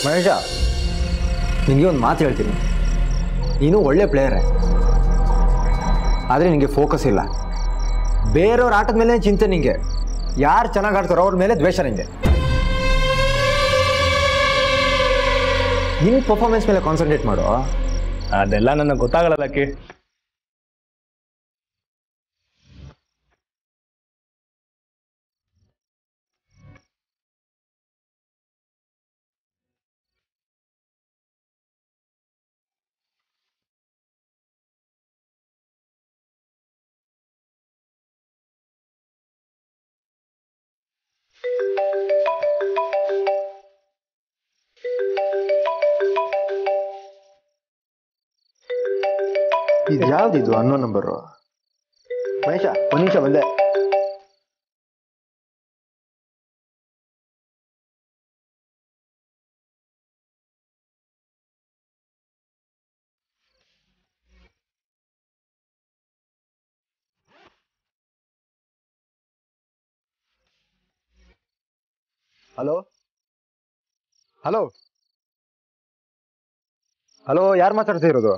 ಮಹೇಶ, ನಿನಗೆ ಒಂದು ಮಾತು ಹೇಳ್ತೀನಿ. ನೀನು ಒಳ್ಳೆ ಪ್ಲೇಯರೇ, ಆದರೆ ನಿನಗೆ ಫೋಕಸ್ ಇಲ್ಲ. ಬೇರೆಯವ್ರ ಆಟದ ಮೇಲೆ ಚಿಂತೆ ನಿಂಗೆ. ಯಾರು ಚೆನ್ನಾಗಿ ಆಡ್ತಾರೋ ಅವ್ರ ಮೇಲೆ ದ್ವೇಷ ನಿಂಗೆ. ನಿನ್ನ ಪರ್ಫಾರ್ಮೆನ್ಸ್ ಮೇಲೆ ಕಾನ್ಸಂಟ್ರೇಟ್ ಮಾಡು. ಅದೆಲ್ಲ ನನಗೆ ಗೊತ್ತಾಗಲ್ಲ ಲಕ್ಕಿ. ಇದು ಯಾವ್ದಿದು ಅನ್ನೋ ನಂಬರು? ಮಹೇಶ, ಒಂದು ನಿಮಿಷ ಬಂದೆ. ಹಲೋ ಹಲೋ ಹಲೋ, ಯಾರು ಮಾತಾಡ್ತಾ ಇರೋದು?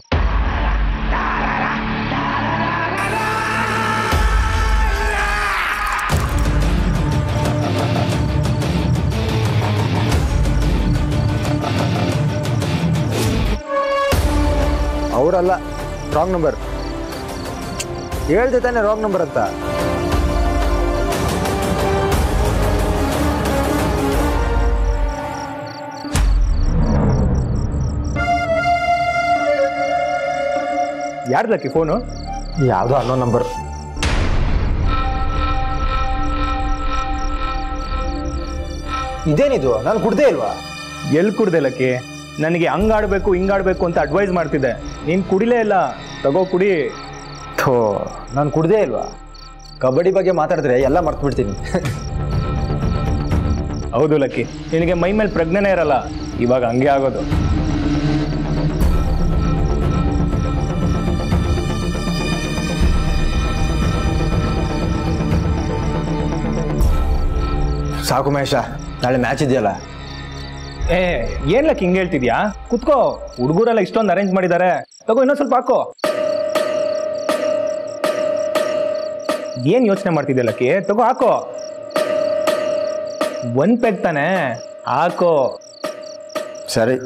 ಅವರಲ್ಲ, ರಾಂಗ್ ನಂಬರ್. ಹೇಳ್ದೆ ತಾನೆ ರಾಂಗ್ ನಂಬರ್ ಅಂತ. ಯಾರು ಲಕ್ಕಿ ಫೋನು? ಯಾವುದೋ ಅನ್ನೋ ನಂಬರ್. ಇದೇನಿದು? ನಾನು ಕುಡ್ದೇ ಇಲ್ವಾ? ಎಲ್ಲಿ ಕುಡ್ದೆ ಲಕ್ಕಿ? ನನಗೆ ಹಂಗಾಡ್ಬೇಕು ಹಿಂಗಾಡ್ಬೇಕು ಅಂತ ಅಡ್ವೈಸ್ ಮಾಡ್ತಿದ್ದೆ. ನೀನು ಕುಡಿಲೇ ಇಲ್ಲ. ತಗೋ ಕುಡಿ. ಥೋ, ನಾನು ಕುಡ್ದೇ ಇಲ್ವಾ? ಕಬಡ್ಡಿ ಬಗ್ಗೆ ಮಾತಾಡಿದ್ರೆ ಎಲ್ಲ ಮರ್ತು ಬಿಡ್ತೀನಿ. ಹೌದು ಲಕ್ಕಿ, ನಿನಗೆ ಮೈ ಮೇಲೆ ಪ್ರಜ್ಞೆನೇ ಇರಲ್ಲ. ಇವಾಗ ಹಂಗೆ ಆಗೋದು. ಸಾಕು ಮಹೇಶ, ನಾಳೆ ಮ್ಯಾಚ್ ಇದೆಯಲ್ಲ. ಏನ್ ಲಕ್ಕಿ ಹಿಂಗೆ ಹೇಳ್ತಿದ್ಯಾ? ಕುತ್ಕೋ, ಹುಡುಗರೆಲ್ಲ ಇಷ್ಟೊಂದು ಅರೇಂಜ್ ಮಾಡಿದ್ದಾರೆ. ತಗೋ ಇನ್ನೊಂದು ಸ್ವಲ್ಪ ಹಾಕೋ. ಏನ್ ಯೋಚನೆ ಮಾಡ್ತಿದ್ಯಾ ಲಕ್ಕಿ? ತಗೋ ಹಾಕೋ. ಒಂದ್ ಪೆಗ್ ತಾನೆ, ಹಾಕೋ. ಸರಿ.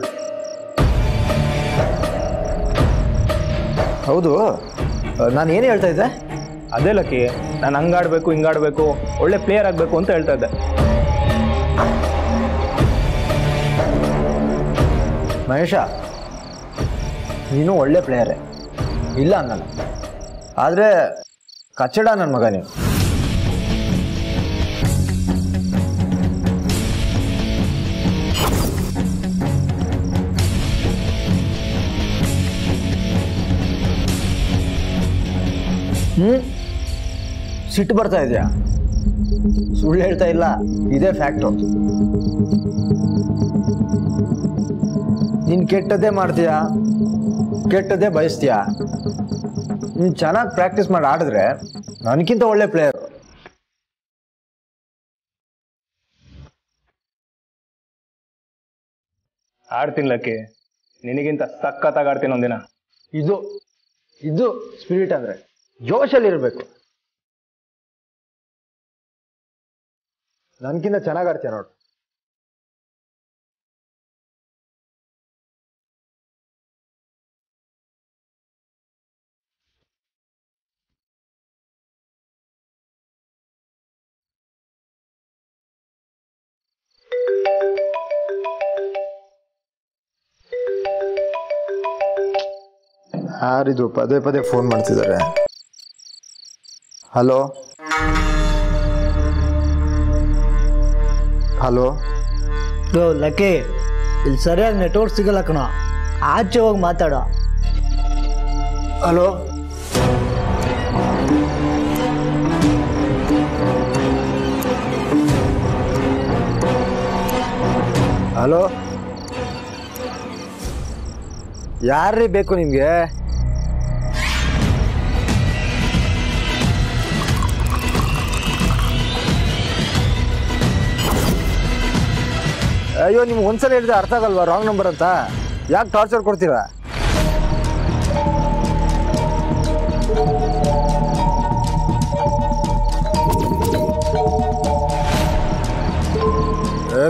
ಹೌದು, ನಾನು ಏನು ಹೇಳ್ತಾ ಇದ್ದೆ? ಅದೇ ಲಕ್ಕಿ, ನಾನು ಹಂಗಾಡ್ಬೇಕು ಹಿಂಗಾಡ್ಬೇಕು, ಒಳ್ಳೆ ಪ್ಲೇಯರ್ ಆಗ್ಬೇಕು ಅಂತ ಹೇಳ್ತಾ ಇದ್ದೆ. ಮಹೇಶ, ನೀನು ಒಳ್ಳೆ ಪ್ಲೇಯರೇ, ಇಲ್ಲ ಅನ್ನಲ್ಲ. ಆದರೆ ಕಚ್ಚಡ ನನ್ನ ಮಗ ನೀನು. ಸಿಟ್ಟು ಬರ್ತಾ ಇದೆಯಾ? ಸುಳ್ಳು ಹೇಳ್ತಾ ಇಲ್ಲ, ಇದೇ ಫ್ಯಾಕ್ಟು. ನೀನು ಕೆಟ್ಟದ್ದೇ ಮಾಡ್ತೀಯಾ, ಕೆಟ್ಟದ್ದೇ ಬಯಸ್ತೀಯಾ. ನೀನು ಚೆನ್ನಾಗಿ ಪ್ರಾಕ್ಟೀಸ್ ಮಾಡಿ ಆಡಿದ್ರೆ ನನಗಿಂತ ಒಳ್ಳೆ ಪ್ಲೇಯರು. ಆಡ್ತೀನಿ ಲಕ್ಕಿ, ನಿನಗಿಂತ ಸಖತ್ತಾಗಿ ಆಡ್ತೀನಿ ಒಂದಿನ. ಇದು ಇದು ಸ್ಪಿರಿಟ್ ಅಂದರೆ, ಜೋಶಲ್ಲಿರಬೇಕು. ನನಗಿಂತ ಚೆನ್ನಾಗಿ ಆಡ್ತೀಯ ನೋಡು. ಯಾರಿದು ಪದೇ ಪದೇ ಫೋನ್ ಮಾಡ್ತಿದ್ದಾರೆ? Hello hello. ಲಕ್ಕಿ, ಇಲ್ಲಿ ಸರಿಯಾಗಿ ನೆಟ್ವರ್ಕ್ ಸಿಗಲ್ಲ ಕಣ. ಆಚೆ ಹೋಗಿ ಮಾತಾಡೋ. ಹಲೋ. ಹಲೋ, ಯಾರ್ರೀ ಬೇಕು ನಿಮ್ಗೆ? ಅಯ್ಯೋ ನಿಮ್ಗೆ ಒಂದ್ಸಲ ಹೇಳಿದ್ರೆ ಅರ್ಥ ಆಗಲ್ವಾ ರಾಂಗ್ ನಂಬರ್ ಅಂತ? ಯಾಕೆ ಟಾರ್ಚರ್ ಕೊಡ್ತೀರಾ?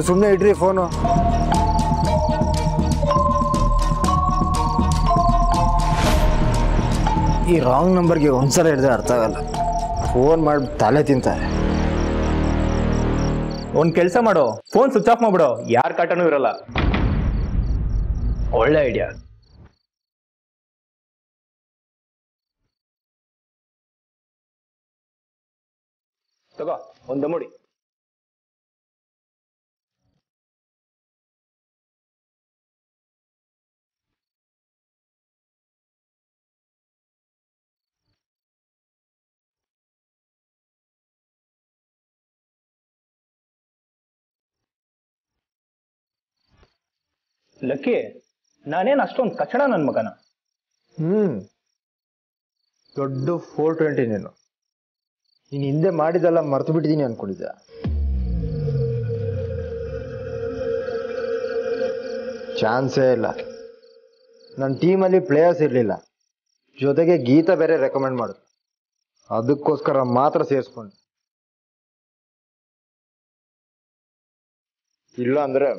ಸುಮ್ಮನೆ ಇಡ್ರಿ ಫೋನು. ಈ ರಾಂಗ್ ನಂಬರ್ಗೆ ಒಂದ್ಸಲ ಹಿಡಿದ್ರೆ ಅರ್ಥ ಆಗಲ್ಲ. ಫೋನ್ ಮಾಡಿ ತಲೆ ತಿಂತಾರೆ. ಒಂದ್ ಕೆಲಸ ಮಾಡು, ಫೋನ್ ಸ್ವಿಚ್ ಆಫ್ ಮಾಡ್ಬಿಡು, ಯಾರ ಕಾಟನೂ ಇರಲ್ಲ. ಒಳ್ಳೆ ಐಡಿಯಾ. ತಗೋ ಒಂದು ದಮ್ಮಡಿ. ಲಕ್ಕಿ, ನಾನೇನು ಅಷ್ಟೊಂದು ಕಚಡ ನನ್ನ ಮಗನ? ದೊಡ್ಡ 420 ನೀನು ಹಿಂದೆ ಮಾಡಿದೆಲ್ಲ ಮರ್ತು ಬಿಟ್ಟಿದ್ದೀನಿ ಅನ್ಕೊಂಡಿದ್ದೆ. ಚಾನ್ಸೇ ಇಲ್ಲ. ನನ್ನ ಟೀಮಲ್ಲಿ ಪ್ಲೇಯರ್ಸ್ ಇರಲಿಲ್ಲ, ಜೊತೆಗೆ ಗೀತಾ ಬೇರೆ ರೆಕಮೆಂಡ್ ಮಾಡಿದ್ರು. ಅದಕ್ಕೋಸ್ಕರ ಮಾತ್ರ ಸೇರಿಸ್ಕೊಂಡೆ. ಇಲ್ಲ ಅಂದ್ರೆ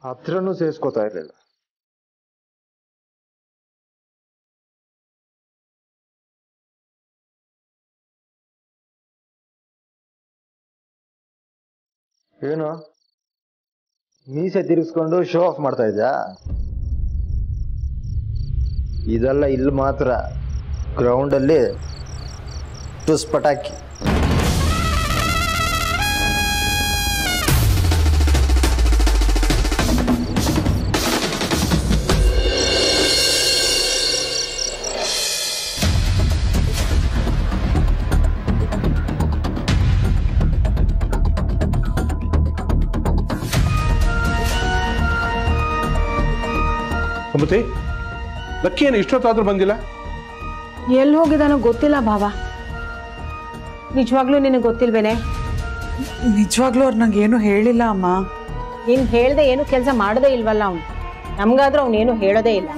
ಹತ್ರನೂ ಸೇರಿಸ್ಕೋತಾ ಇರಲಿಲ್ಲ. ಏನು ಮೀಸೆ ತಿರ್ಗಿಸ್ಕೊಂಡು ಶೋ ಆಫ್ ಮಾಡ್ತಾ ಇದ್ಯಾ? ಇದೆಲ್ಲ ಇಲ್ಲಿ ಮಾತ್ರ, ಗ್ರೌಂಡಲ್ಲಿ ಟುಸ್ ಪಟಾಕಿ. ಸುಮತಿ, ಲಕ್ಕಿ ಏನು ಇಷ್ಟೊತ್ತಾದ್ರೂ ಬಂದಿಲ್ಲ? ಎಲ್ಲಿ ಹೋಗಿದಾನೋ ಗೊತ್ತಿಲ್ಲ ಭಾವ. ನಿಜವಾಗ್ಲೂ ನಿನಗೆ ಗೊತ್ತಿಲ್ವೇನೆ? ನಿಜವಾಗ್ಲೂ ಅವ್ರು ನಂಗೆ ಏನು ಹೇಳಿಲ್ಲ ಅಮ್ಮ. ನೀನು ಹೇಳ್ದೆ ಏನು ಕೆಲಸ ಮಾಡೋದೇ ಇಲ್ವಲ್ಲ ಅವನು. ನಮ್ಗಾದ್ರೂ ಅವನೇನು ಹೇಳೋದೇ ಇಲ್ಲ.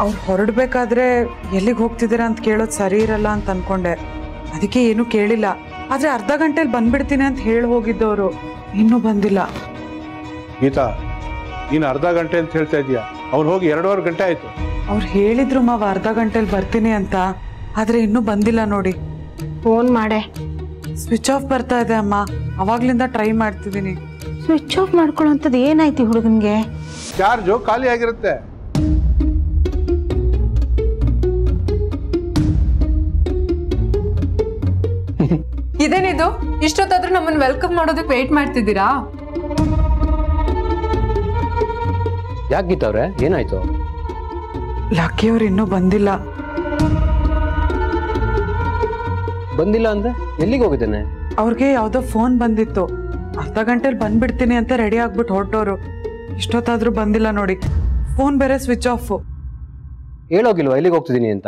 ಅವ್ರು ಹೊರಡ್ಬೇಕಾದ್ರೆ ಎಲ್ಲಿಗೆ ಹೋಗ್ತಿದ್ದೀರಾ ಅಂತ ಕೇಳೋದು ಸರಿ ಇರಲ್ಲ ಅಂತ ಅನ್ಕೊಂಡೆ, ಅದಕ್ಕೆ ಏನು ಕೇಳಿಲ್ಲ. ಆದ್ರೆ ಅರ್ಧ ಗಂಟೆಲಿ ಬಂದ್ಬಿಡ್ತೀನಿ ಅಂತ ಹೇಳಿ ಹೋಗಿದ್ದವರು ಇನ್ನೂ ಬಂದಿಲ್ಲ. ಗೀತಾ, ನೀನು ಅರ್ಧ ಗಂಟೆ ಅಂತ ಹೇಳ್ತಾ ಇದೀಯಾ, ಅವ್ರು ಹೋಗಿ 2.5 ಗಂಟೆ ಆಯ್ತು. ಅವ್ರು ಹೇಳಿದ್ರು ಮಾವ ಅರ್ಧ ಗಂಟೆಲಿ ಬರ್ತೀನಿ ಅಂತ, ಆದ್ರೆ ಇನ್ನೂ ಬಂದಿಲ್ಲ ನೋಡಿ. ಫೋನ್ ಮಾಡೆ. ಸ್ವಿಚ್ ಆಫ್ ಬರ್ತಾ ಇದೆ ಅಮ್ಮ, ಅವಾಗ್ಲಿಂದ ಟ್ರೈ ಮಾಡ್ತಿದ್ದೀನಿ. ಸ್ವಿಚ್ ಆಫ್ ಮಾಡ್ಕೊಳ್ಳೋಂಥದ್ದು ಏನಾಯ್ತು ಹುಡುಗನ್ಗೆ? ಚಾರ್ಜು ಖಾಲಿ ಆಗಿರುತ್ತೆ. ಇದೇನಿದು, ಇಷ್ಟೊತ್ತಾದ್ರೂ ನಮ್ಮನ್ನ ವೆಲ್ಕಮ್ ಮಾಡೋದಕ್ಕೆ ವೇಟ್ ಮಾಡ್ತಿದ್ದೀರಾ? ಯಾಕೆ ಗೀತವ್ರೆ, ಏನಾಯ್ತು? ಲಕ್ಕಿ ಅವ್ರು ಇನ್ನೂ ಬಂದಿಲ್ಲ. ಬಂದಿಲ್ಲ ಅಂದ್ರೆ ಎಲ್ಲಿಗೆ ಹೋಗಿದ್ದೇನೆ? ಅವ್ರಿಗೆ ಯಾವ್ದೋ ಫೋನ್ ಬಂದಿತ್ತು, ಅರ್ಧ ಗಂಟೆಲಿ ಬಂದ್ಬಿಡ್ತೀನಿ ಅಂತ ರೆಡಿ ಆಗ್ಬಿಟ್ಟು ಹೊರಟೋರು. ಇಷ್ಟೊತ್ತಾದ್ರೂ ಬಂದಿಲ್ಲ ನೋಡಿ. ಫೋನ್ ಬೇರೆ ಸ್ವಿಚ್ ಆಫ್. ಹೇಳೋಗಿಲ್ವಾ ಎಲ್ಲಿಗೆ ಹೋಗ್ತಿದ್ದೀನಿ ಅಂತ?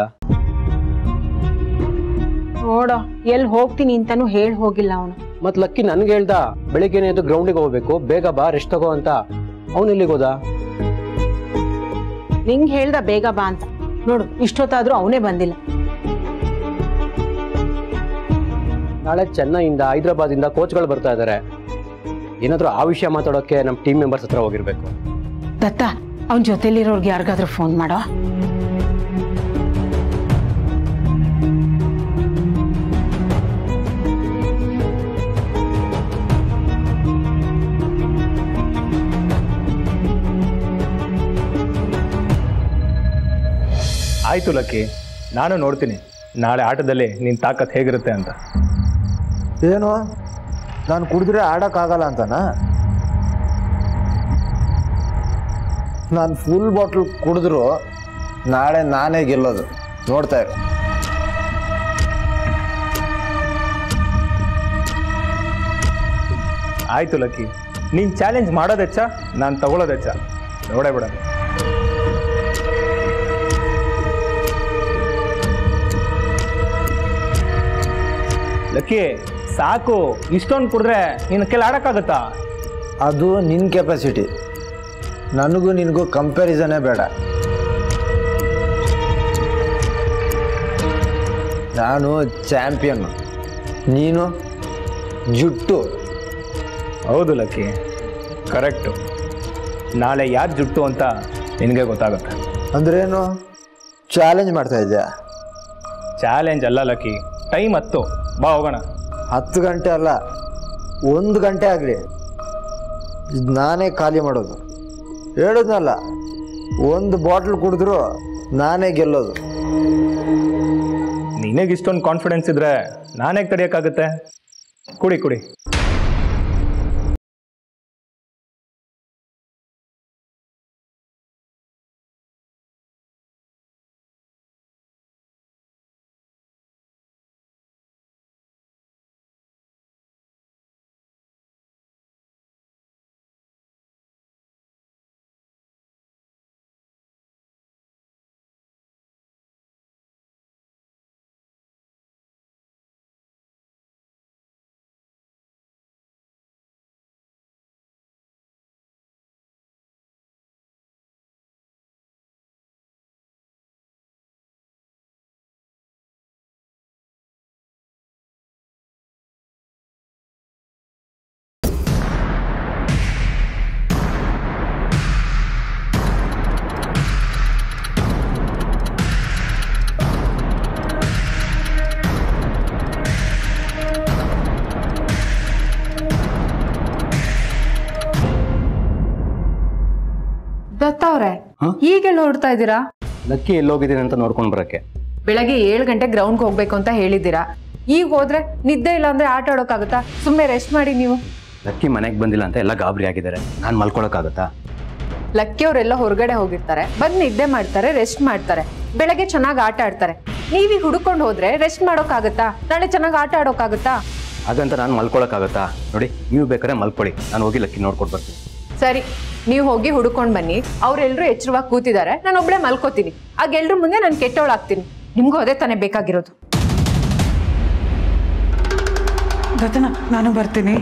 ನೋಡೋ, ಎಲ್ಲಿ ಹೋಗ್ತೀನಿ ಅಂತಾನು ಹೇಳಿ ಹೋಗಿಲ್ಲ ಅವನು. ಮತ್ ಲಕ್ಕಿ ನನ್ಗೆ ಹೇಳ್ದ ಬೆಳಿಗ್ಗೆನೆ ಎದ್ದು ಗ್ರೌಂಡಿಗೆ ಹೋಗ್ಬೇಕು, ಬೇಗ ಬಾ, ರೆಸ್ಟ್ ತಗೋ ಅಂತ. ಅವನು ಎಲ್ಲಿಗೆ ಹೋದ? ನಿಂಗೆ ಹೇಳ್ದ ಬೇಗ ಬಾ ಅಂತ. ನೋಡು, ಇಷ್ಟೊತ್ತಾದ್ರೂ ಅವನೇ ಬಂದಿಲ್ಲ. ನಾಳೆ ಚೆನ್ನೈಯಿಂದ, ಹೈದರಾಬಾದಿಂದ ಕೋಚ್ಗಳು ಬರ್ತಾ ಇದಾರೆ. ಏನಾದ್ರೂ ಆ ವಿಷಯ ಮಾತಾಡೋಕೆ ನಮ್ಮ ಟೀಮ್ ಮೆಂಬರ್ಸ್ ಹತ್ರ ಹೋಗಿರ್ಬೇಕು. ದತ್ತ, ಅವನ ಜೊತೆಲಿರೋರ್ಗೆ ಯಾರಿಗಾದ್ರೂ ಫೋನ್ ಮಾಡೋ. ಆಯ್ತು ಲಕ್ಕಿ, ನಾನು ನೋಡ್ತೀನಿ ನಾಳೆ ಆಟದಲ್ಲಿ ನಿನ್ನ ತಾಕತ್ ಹೇಗಿರುತ್ತೆ ಅಂತ. ಏನು, ನಾನು ಕುಡಿದ್ರೆ ಆಡೋಕ್ಕಾಗಲ್ಲ ಅಂತನಾ? ನಾನು ಫುಲ್ ಬಾಟ್ಲ್ ಕುಡಿದ್ರು ನಾಳೆ ನಾನೇ ಗೆಲ್ಲೋದು, ನೋಡ್ತಾ ಇರು. ಆಯ್ತು ಲಕ್ಕಿ, ನೀನು ಚಾಲೆಂಜ್ ಮಾಡೋದೆಚ್ಚ, ನಾನು ತಗೊಳ್ಳೋದೆಚ್ಚ, ನೋಡೇ ಬಿಡ. ಲಕ್ಕಿ ಸಾಕು, ಇಷ್ಟೊಂದು ಕುಡಿದ್ರೆ ನಿನ್ನ ಕೆಲ ಆಡಕ್ಕಾಗತ್ತಾ? ಅದು ನಿನ್ನ ಕೆಪಾಸಿಟಿ. ನನಗೂ ನಿನಗೂ ಕಂಪ್ಯಾರಿಸನೇ ಬೇಡ. ನಾನು ಚಾಂಪಿಯನ್, ನೀನು ಜುಟ್ಟು. ಹೌದು ಲಕ್ಕಿ, ಕರೆಕ್ಟು. ನಾಳೆ ಯಾರು ಜುಟ್ಟು ಅಂತ ನಿನಗೆ ಗೊತ್ತಾಗುತ್ತೆ. ಅಂದ್ರೇನು? ಚಾಲೆಂಜ್ ಮಾಡ್ತಾ ಇದ್ಯಾ? ಚಾಲೆಂಜ್ ಅಲ್ಲ ಲಕ್ಕಿ, ಟೈಮ್ 10. ಬಾ ಹೋಗೋಣ. 10 ಗಂಟೆ ಅಲ್ಲ, 1 ಗಂಟೆ ಆಗಲಿ ನಾನೇ ಖಾಲಿ ಮಾಡೋದು. ಹೇಳಿದ್ನಲ್ಲ, 1 ಬಾಟ್ಲ್ ಕುಡಿದ್ರು ನಾನೇ ಗೆಲ್ಲೋದು. ನಿನಗೆ ಇಷ್ಟೊಂದು ಕಾನ್ಫಿಡೆನ್ಸ್ ಇದ್ರೆ ನಾನೇ ತಡೆಯೋಕ್ಕಾಗುತ್ತೆ? ಕುಡಿ ಕುಡಿ. ದತ್ತ ಅವ್ರೆ, ಈಗೆಲ್ಲ ಹೊರಡ್ತಾ ಇದ್ದೀರಾ? ಲಕ್ಕಿ ಎಲ್ಲೋಗಿದ್ದೀನಿ ಅಂತ ನೋಡ್ಕೊಂಡು ಬರಕ್ಕೆ. ಬೆಳಗ್ಗೆ 7 ಗಂಟೆ ಗ್ರೌಂಡ್ಗೆ ಹೋಗ್ಬೇಕು ಅಂತ ಹೇಳಿದ್ದೀರಾ. ಈಗ ಹೋದ್ರೆ ನಿದ್ದೆ ಇಲ್ಲ ಅಂದ್ರೆ ಆಟ ಆಡೋಕ್ಕಾಗತ್ತಾ? ಸುಮ್ಮನೆ ರೆಸ್ಟ್ ಮಾಡಿ ನೀವು. ಲಕ್ಕಿ ಮನೆಗೆ ಬಂದಿಲ್ಲ ಅಂತ ಎಲ್ಲ ಗಾಬರಿ ಆಗಿದ್ದಾರೆ. ನಾನು ಮಲ್ಕೊಳಕ್ಕಾಗತ್ತಾ? ಲಕ್ಕಿ ಅವರೆಲ್ಲ ಹೊರಗಡೆ ಹೋಗಿರ್ತಾರೆ, ಬಂದು ನಿದ್ದೆ ಮಾಡ್ತಾರೆ, ರೆಸ್ಟ್ ಮಾಡ್ತಾರೆ, ಬೆಳಗ್ಗೆ ಚೆನ್ನಾಗಿ ಆಟ ಆಡ್ತಾರೆ. ನೀವೀಗ ಹುಡ್ಕೊಂಡು ಹೋದ್ರೆ ರೆಸ್ಟ್ ಮಾಡೋಕ್ಕಾಗತ್ತಾ? ನಾಳೆ ಚೆನ್ನಾಗಿ ಆಟ ಆಡೋಕ್ಕಾಗತ್ತಾ? ಹಾಗಂತ ನಾನು ಮಲ್ಕೊಳಕ್ಕಾಗತ್ತಾ? ನೋಡಿ, ನೀವು ಬೇಕಾದ್ರೆ ಮಲ್ಕೊಳ್ಳಿ, ನಾನು ಹೋಗಿ ಲಕ್ಕಿ ನೋಡ್ಕೊಂಡು ಬರ್ತೀನಿ. ಸರಿ, ನೀವು ಹೋಗಿ ಹುಡ್ಕೊಂಡು ಬನ್ನಿ. ಅವ್ರೆಲ್ರೂ ಎಚ್ಚರವಾಗಿ ಕೂತಿದ್ದಾರೆ, ನಾನು ಒಬ್ಳೆ ಮಲ್ಕೋತೀನಿ. ಆಗ ಎಲ್ರ ಮುಂದೆ ನಾನು ಕೆಟ್ಟವಳಾಗ್ತೀನಿ. ನಿಮ್ಗೂ ಅದೇ ತಾನೇ ಬೇಕಾಗಿರೋದು. ದತ್ತನ, ನಾನು ಬರ್ತೀನಿ.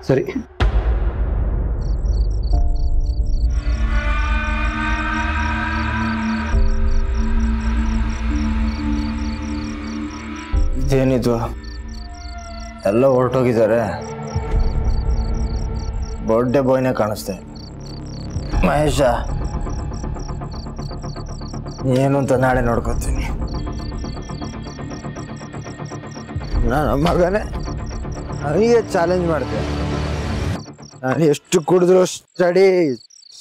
ಸರಿ. ಇದೇನಿದು? ಎಲ್ಲ ಹೊರಟೋಗಿದ್ದಾರೆ. ಬರ್ಡೇ ಬಾಯ್ನೇ ಕಾಣಿಸ್ತೆ. ಮಹೇಶ, ಏನು ಅಂತ ನಾಳೆ ನೋಡ್ಕೊತೀನಿ. ನಾನು ಮಗನೇ ನನಗೆ ಚಾಲೆಂಜ್ ಮಾಡ್ತೇನೆ. ನಾನು ಎಷ್ಟು ಕುಡಿದ್ರು ಸ್ಟಡಿ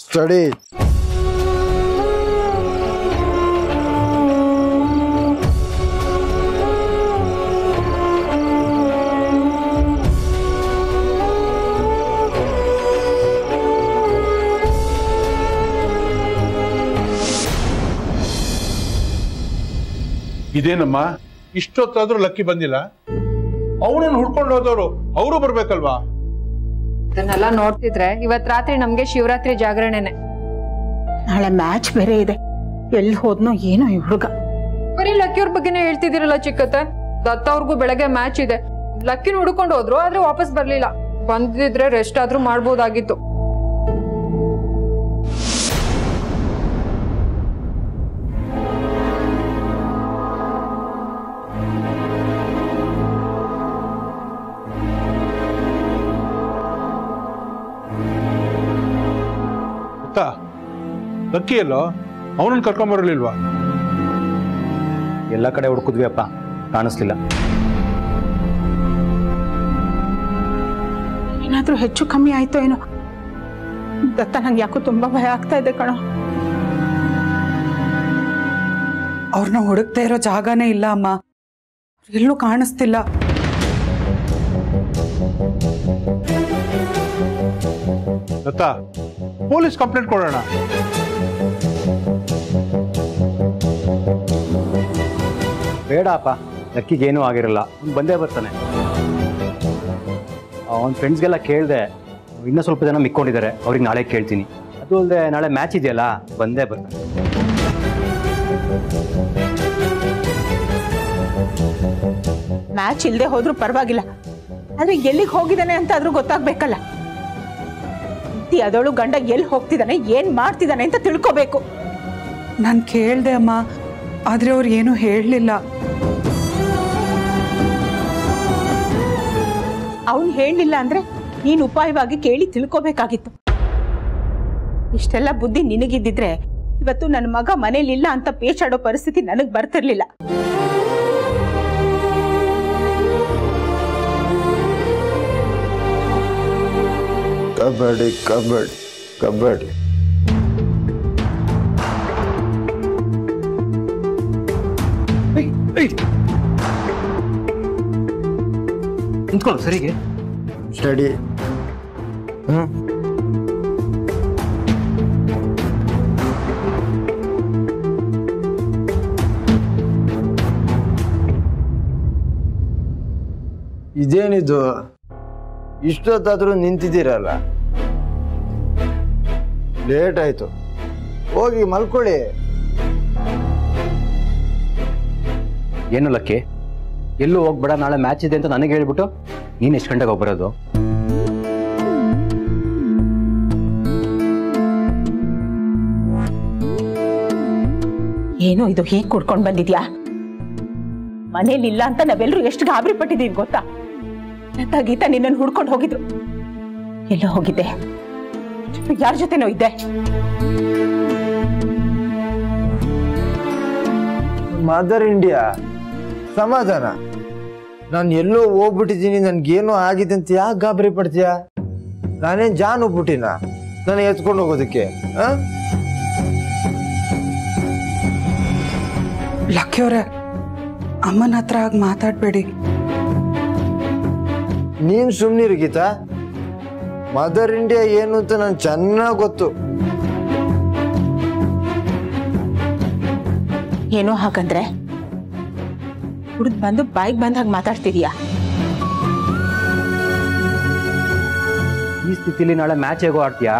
ಸ್ಟಡಿ. ಇದೇನಮ್ಮ, ಇಷ್ಟೊತ್ತಾದ್ರೂ ಲಕ್ಕಿ ಬಂದಿಲ್ಲ? ಅವನನ್ನು ಹುಡ್ಕೊಂಡು ಹೋದವರು ಅವರು ಬರ್ಬೇಕಲ್ವಾ? ಇದನ್ನೆಲ್ಲ ನೋಡ್ತಿದ್ರೆ ಇವತ್ ರಾತ್ರಿ ನಮ್ಗೆ ಶಿವರಾತ್ರಿ ಜಾಗರಣೆನೆ. ನಾಳೆ ಮ್ಯಾಚ್ ಬೇರೆ ಇದೆ. ಎಲ್ಲಿ ಹೋದ್ನೋ ಏನೋ ಈ ಹುಡುಗ. ಬರೀ ಲಕ್ಕಿಯವ್ರ ಬಗ್ಗೆನೇ ಹೇಳ್ತಿದ್ದೀರಲ್ಲ ಚಿಕ್ಕತ್ತೆ. ದತ್ತ ಅವ್ರಿಗೂ ಬೆಳಗ್ಗೆ ಮ್ಯಾಚ್ ಇದೆ. ಲಕ್ಕಿನ ಹುಡ್ಕೊಂಡು ಹೋದ್ರು, ಆದ್ರೆ ವಾಪಸ್ ಬರ್ಲಿಲ್ಲ. ಬಂದಿದ್ರೆ ರೆಸ್ಟ್ ಆದ್ರೂ ಮಾಡ್ಬೋದಾಗಿತ್ತು. ಲಕ್ಕಿ ಎಲ್ಲೋ? ಅವನನ್ನು ಕರ್ಕೊಂಬರಲಿಲ್ವಾ? ಎಲ್ಲ ಕಡೆ ಹುಡುಕಿದ್ವಿ ಅಪ್ಪ, ಕಾಣಿಸ್ಲಿಲ್ಲ. ಏನಾದ್ರೂ ಹೆಚ್ಚು ಕಮ್ಮಿ ಆಯ್ತೋ ಏನೋ. ದತ್ತ, ನಂಗೆ ಯಾಕೋ ತುಂಬಾ ಭಯ ಆಗ್ತಾ ಇದೆ ಕಣೋ. ಅವ್ರನ್ನ ಹುಡುಕ್ತಾ ಇರೋ ಜಾಗನೇ ಇಲ್ಲ ಅಮ್ಮ. ಎಲ್ಲೂ ಕಾಣಿಸ್ತಿಲ್ಲ. ದತ್ತ, ಪೊಲೀಸ್ ಕಂಪ್ಲೇಂಟ್ ಕೊಡೋಣ. ಬೇಡ ಅಪ್ಪ, ಲಕ್ಕಿಗೇನೂ ಆಗಿರಲ್ಲ, ಅವ್ನು ಬಂದೇ ಬರ್ತಾನೆ. ಅವನ ಫ್ರೆಂಡ್ಸ್ಗೆಲ್ಲ ಕೇಳಿದೆ, ಇನ್ನೂ ಸ್ವಲ್ಪ ಜನ ಮಿಕ್ಕೊಂಡಿದ್ದಾರೆ, ಅವ್ರಿಗೆ ನಾಳೆ ಕೇಳ್ತೀನಿ. ಅದು ಅಲ್ಲದೆ ನಾಳೆ ಮ್ಯಾಚ್ ಇದೆಯಲ್ಲ, ಬಂದೇ ಬರ್ತಾನೆ. ಮ್ಯಾಚ್ ಇಲ್ಲದೆ ಹೋದ್ರೂ ಪರವಾಗಿಲ್ಲ, ಆದ್ರೆ ಎಲ್ಲಿಗೆ ಹೋಗಿದ್ದಾನೆ ಅಂತ ಆದ್ರೂ ಗೊತ್ತಾಗ್ಬೇಕಲ್ಲ. ಹೆಂಡತಿ ಅದಳು ಗಂಡ ಎಲ್ಲಿ ಹೋಗ್ತಿದ್ದಾನೆ ಏನ್ ಮಾಡ್ತಿದ್ದಾನೆ ಅಂತ ತಿಳ್ಕೋಬೇಕು. ನಾನು ಕೇಳ್ದೆ ಅಮ್ಮ, ಆದ್ರೆ ಅವ್ರು ಏನೂ ಹೇಳಲಿಲ್ಲ. ಅವನು ಹೇಳಲಿಲ್ಲ ಅಂದ್ರೆ ನೀನು ಉಪಾಯವಾಗಿ ಕೇಳಿ ತಿಳ್ಕೋಬೇಕಾಗಿತ್ತು. ಇಷ್ಟೆಲ್ಲ ಬುದ್ಧಿ ನಿನಗಿದ್ದಿದ್ರೆ ಇವತ್ತು ನನ್ನ ಮಗ ಮನೇಲಿಲ್ಲ ಅಂತ ಪೇಚಾಡೋ ಪರಿಸ್ಥಿತಿ ನನಗ್ ಬರ್ತಿರ್ಲಿಲ್ಲ. ಕಬಡ್ಡಿ ಕಬಡ್ಡಿ ಕಬಡ್ಡಿ. ನಿಂತ್ಕೊಳ್ಳು ಸರಿಗೆ. ಸ್ಟಡಿ. ಇದೇನಿದು, ಇಷ್ಟೊತ್ತಾದ್ರೂ ನಿಂತಿದ್ದೀರಲ್ಲ? ಲೇಟ್ ಆಯ್ತು, ಹೋಗಿ ಮಲ್ಕೊಳ್ಳಿ. ಏನು ಲಕ್ಕಿ, ಎಲ್ಲೂ ಹೋಗ್ಬೇಡ, ನಾಳೆ ಮ್ಯಾಚ್ ಇದೆ ಅಂತ ನನಗೆ ಹೇಳ್ಬಿಟ್ಟು ನೀನು ಎಷ್ಟು ಗಂಟೆಗೆ ಹೋಗ್ಬರೋದು? ಏನೋ ಇದು ಹೇಗ್ ಕುಡ್ಕೊಂಡ್ ಬಂದಿದ್ಯಾ? ಮನೇಲಿಲ್ಲ ಅಂತ ನಾವೆಲ್ಲರೂ ಎಷ್ಟು ಗಾಬರಿ ಪಟ್ಟಿದೀವಿ ಗೊತ್ತಾ? ಲತಾ ಗೀತಾ ನಿನ್ನನ್ನು ಹುಡ್ಕೊಂಡು ಹೋಗಿದ್ರು. ಎಲ್ಲೋ ಹೋಗಿದ್ದೆ? ಯಾರ ಜೊತೆನೋ ಇದ್ದೆ? ಮದರ್ ಇಂಡಿಯಾ ಸಮಾಧಾನ. ನಾನು ಎಲ್ಲೋ ಹೋಗ್ಬಿಟ್ಟಿದ್ದೀನಿ, ನನ್ಗೇನೋ ಆಗಿದೆ ಅಂತ ಯಾಕೆ ಗಾಬರಿ ಪಡ್ತೀಯ? ನಾನೇನ್ ಜಾನ್ ಹೋಗ್ಬಿಟ್ಟಿನ ನನಗೆ ಎತ್ಕೊಂಡು ಹೋಗೋದಕ್ಕೆ? ಲಕ್ಕಿಯವ್ರೆ, ಅಮ್ಮನ ಹತ್ರ ಆಗಿ ಮಾತಾಡ್ಬೇಡಿ. ನೀನ್ ಸುಮ್ನಿರು ಗೀತಾ. ಮದರ್ ಇಂಡಿಯಾ ಏನು ಅಂತ ನನ್ ಚೆನ್ನಾಗ್ ಗೊತ್ತು. ಏನೋ ಹಾಗಂದ್ರೆ ಹುಡುಗ್ ಬಂದು ಬಾಯಿಗೆ ಬಂದಾಗ ಮಾತಾಡ್ತಿದೀಯಾ? ಈ ಸ್ಥಿತಿಲಿ ನಾಳೆ ಮ್ಯಾಚ್ ಹೇಗೋ ಆಡ್ತೀಯಾ?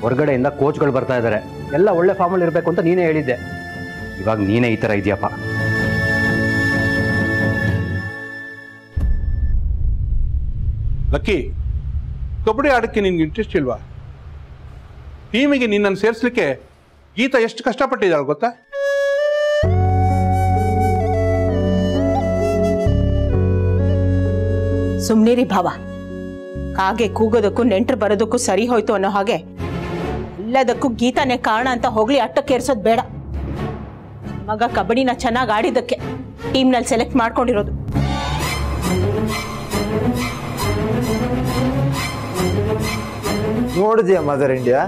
ಹೊರಗಡೆಯಿಂದ ಕೋಚ್ಗಳು ಬರ್ತಾ ಇದ್ದಾರೆ, ಎಲ್ಲ ಒಳ್ಳೆ ಫಾರ್ಮಲ್ಲಿ ಇರಬೇಕು ಅಂತ ನೀನೇ ಹೇಳಿದ್ದೆ. ಇವಾಗ ನೀನೇ ಈ ಥರ ಇದೆಯಪ್ಪ. ಲಕ್ಕಿ, ಕಬಡ್ಡಿ ಆಡಕ್ಕೆ ನಿನ್ಗೆ ಇಂಟ್ರೆಸ್ಟ್ ಇಲ್ವಾ? ಟೀಮಿಗೆ ನಿನ್ನನ್ನು ಸೇರಿಸ್ಲಿಕ್ಕೆ ಗೀತಾ ಎಷ್ಟು ಕಷ್ಟಪಟ್ಟಿದ್ದಾಳೆ ಗೊತ್ತಾ? ಸುಮ್ನಿರಿ ಭಾವ. ಕಾಗೆ ಕೂಗೋದಕ್ಕೂ ನೆಂಟರು ಬರೋದಕ್ಕೂ ಸರಿ ಹೋಯ್ತು ಅನ್ನೋ ಹಾಗೆ ಎಲ್ಲದಕ್ಕೂ ಗೀತಾನೇ ಕಾರಣ ಅಂತ ಹೋಗ್ಲಿ ಅಟ್ಟಕ್ಕೇರ್ಸೋದು ಬೇಡ. ಮಗ ಕಬಡ್ಡಿನ ಚೆನ್ನಾಗಿ ಆಡಿದ್ದಕ್ಕೆ ಟೀಮ್ನಲ್ಲಿ ಸೆಲೆಕ್ಟ್ ಮಾಡ್ಕೊಂಡಿರೋದು. ನೋಡಿದ್ಯಾ ಮದರ್ ಇಂಡಿಯಾ,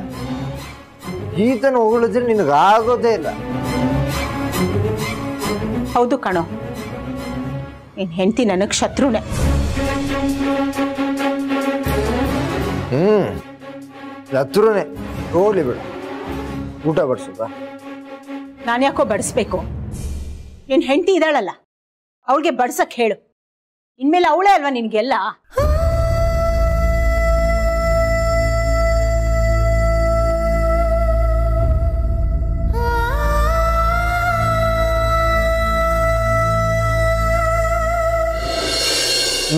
ಗೀತನ ಹೊಗಳಿದ್ರೆ ನಿನಗಾಗೋದೇ ಇಲ್ಲ. ಹೌದು ಕಣೋ, ನಿನ್ ಹೆಂಡತಿ ನನಗ್ ಶತ್ರುನೇ. ಶತ್ರುನೇ, ಹೋಗ್ಲಿ ಬಿಡು. ಊಟ ಬಡಿಸುತ್ತಾ? ನಾನ್ಯಾಕೋ ಬಡಿಸ್ಬೇಕು? ನಿನ್ ಹೆಂಡತಿ ಇದ್ದಾಳಲ್ಲ, ಅವಳಿಗೆ ಬಡ್ಸಕ್ ಹೇಳು. ಇನ್ಮೇಲೆ ಅವಳೇ ಅಲ್ವಾ ನಿನ್ಗೆಲ್ಲ.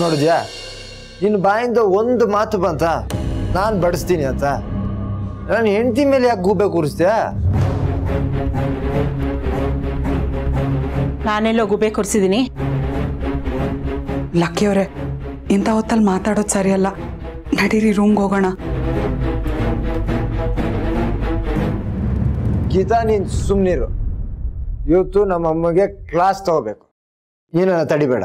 ನೋಡಿದ್ಯಾ, ನಿನ್ನ ಬಾಯಿಂದ ಒಂದು ಮಾತು ಬಂತ ನಾನು ಬಡಿಸ್ತೀನಿ ಅಂತ. ನಾನು ಹೆಂಡತಿ ಮೇಲೆ ಯಾಕೆ ಗೂಬೆ ಕೂರಿಸ್ತೀಯ? ನಾನೆಲ್ಲೋ ಗುಬೆ ಕೊರ್ಸಿದೀನಿ? ಲಕ್ಕಿಯವ್ರೆ, ಇಂಥ ಹೊತ್ತಲ್ಲಿ ಮಾತಾಡೋದು ಸರಿಯಲ್ಲ. ನಡೀರಿ, ರೂಮ್ಗೆ ಹೋಗೋಣ. ಗೀತಾ, ನೀನ್ ಸುಮ್ನಿರು. ಇವತ್ತು ನಮ್ಮಮ್ಮಗೆ ಕ್ಲಾಸ್ ತಗೋಬೇಕು, ನೀನನ್ನ ತಡಿಬೇಡ.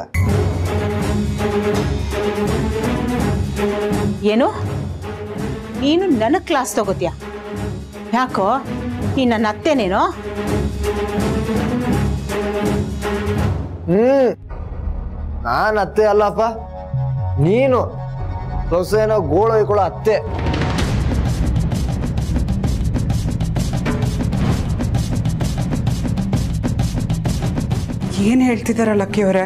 ಏನು, ನೀನು ನನಗ್ ಕ್ಲಾಸ್ ತಗೋತೀಯ? ಯಾಕೋ, ನೀ ನನ್ನ ಅತ್ತೆನೇನೋ? ನಾನು ಅತ್ತೆ ಅಲ್ಲಪ್ಪ, ನೀನು ಸೊಸೆನ ಗೋಳು ಹೊಯ್ಕೊಳ್ಳೋ ಅತ್ತೆ. ಏನು ಹೇಳ್ತಿದ್ದಾರ ಲಕ್ಕಿಯವರೇ?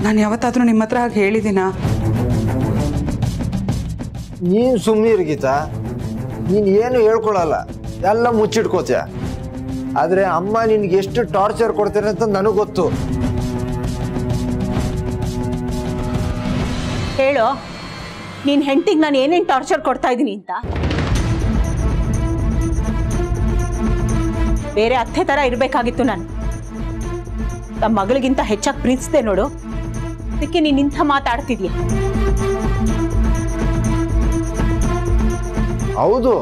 ನಾನು ಯಾವತ್ತಾದ್ರೂ ನಿಮ್ಮ ಹತ್ರ ಹಾಗೆ ಹೇಳಿದ್ದೀನಾ? ನೀನು ಸುಮ್ಮನಿರು ಗೀತಾ. ನೀನು ಏನು ಹೇಳ್ಕೊಳಲ್ಲ, ಎಲ್ಲ ಮುಚ್ಚಿಟ್ಕೋತೀಯ. ಆದರೆ ಅಮ್ಮ ನಿನ್ಗೆ ಎಷ್ಟು ಟಾರ್ಚರ್ ಕೊಡ್ತಾರೆ ಅಂತ ನನಗೆ ಗೊತ್ತು. ಹೇಳೋ, ನಿನ್ನ ಹೆಂಡತಿಗೆ ನಾನು ಏನೇನು ಟಾರ್ಚರ್ ಕೊಡ್ತಾ ಇದ್ದೀನಿ ಅಂತ. ಬೇರೆ ಅತ್ತೆ ತರ ಇರ್ಬೇಕಾಗಿತ್ತು ನಾನು. ತಮ್ಮ ಮಗಳಿಗಿಂತ ಹೆಚ್ಚಾಗಿ ಪ್ರೀತಿಸಿದೆ ನೋಡು, ಅದಕ್ಕೆ ನೀನ್ ಇಂಥ ಮಾತಾಡ್ತಿದ್ಯ. ಹೌದು,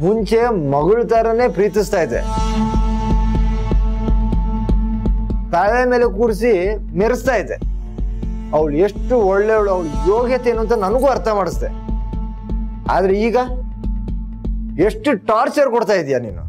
ಮುಂಚೆ ಮಗಳ ತರನೇ ಪ್ರೀತಿಸ್ತಾ ಇದ್ದೆ. ತಲೆ ಮೇಲೆ ಕೂರಿಸಿ ಮೆರೆಸ್ತಾ ಇದ್ದೆ. ಅವಳು ಎಷ್ಟು ಒಳ್ಳೆಯವಳು, ಅವಳು ಯೋಗ್ಯತೆ ಏನು ಅಂತ ನನಗೂ ಅರ್ಥ ಮಾಡಿಸ್ದೆ. ಆದ್ರೆ ಈಗ ಎಷ್ಟು ಟಾರ್ಚರ್ ಕೊಡ್ತಾ ಇದೀಯ ನೀನು.